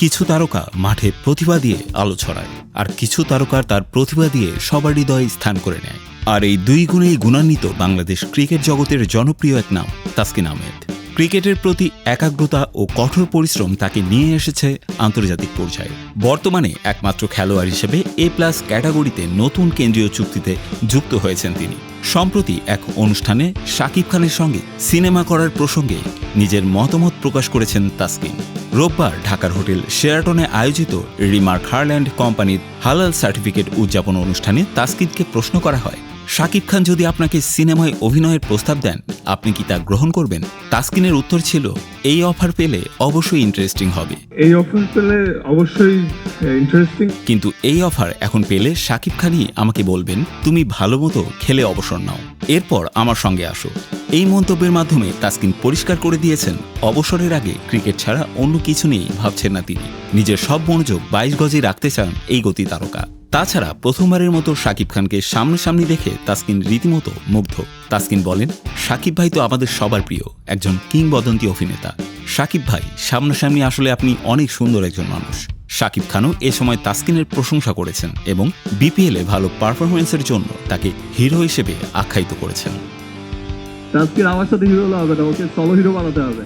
কিছু তারকা মাঠে প্রতিভা দিয়ে আলো ছড়ায়, আর কিছু তারকা তার প্রতিভা দিয়ে সবার হৃদয়ে স্থান করে নেয়। আর এই দুই গুণেই গুণান্বিত বাংলাদেশ ক্রিকেট জগতের জনপ্রিয় এক নাম তাসকিন আহমেদ। ক্রিকেটের প্রতি একাগ্রতা ও কঠোর পরিশ্রম তাকে নিয়ে এসেছে আন্তর্জাতিক পর্যায়ে। বর্তমানে একমাত্র খেলোয়াড় হিসেবে A+ ক্যাটাগরিতে নতুন কেন্দ্রীয় চুক্তিতে যুক্ত হয়েছেন তিনি। সম্প্রতি এক অনুষ্ঠানে শাকিব খানের সঙ্গে সিনেমা করার প্রসঙ্গে নিজের মতামত প্রকাশ করেছেন তাসকিন। রোববার ঢাকার হোটেল শেরাটনে আয়োজিত রিমার্ক হারল্যান্ড কোম্পানির হালাল সার্টিফিকেট উদযাপন অনুষ্ঠানে তাসকিনকে প্রশ্ন করা হয়, শাকিব খান যদি আপনাকে সিনেমায় অভিনয়ের প্রস্তাব দেন, আপনি কি তা গ্রহণ করবেন? তাসকিনের উত্তর ছিল, এই অফার পেলে অবশ্যই ইন্টারেস্টিং হবে। এই অফার পেলে অবশ্যই ইন্টারেস্টিং, কিন্তু এই অফার এখন পেলে শাকিব খানই আমাকে বলবেন, তুমি ভালো মতো খেলে অবসর নাও, এরপর আমার সঙ্গে আসো। এই মন্তব্যের মাধ্যমে তাসকিন পরিষ্কার করে দিয়েছেন, অবসরের আগে ক্রিকেট ছাড়া অন্য কিছু নেই ভাবছেন না তিনি। নিজের সব মনোযোগ 22 গজে রাখতে চান এই গতি তারকা। তাছাড়া প্রথমবারের মতো শাকিব খানকে সামনাসামনি দেখে তাসকিন রীতিমতো মুগ্ধ। তাসকিন বলেন, শাকিব ভাই তো আমাদের সবার প্রিয় একজন কিংবদন্তি অভিনেতা। শাকিব ভাই, সামনাসামনি আসলে আপনি অনেক সুন্দর একজন মানুষ। শাকিব খানও এ সময় তাসকিনের প্রশংসা করেছেন এবং বিপিএলে ভালো পারফরমেন্সের জন্য তাকে হিরো হিসেবে আখ্যায়িত করেছেন। তাসকিন আমার সাথে হিরো হবে না, ওকে সলো হিরো বানাতে হবে।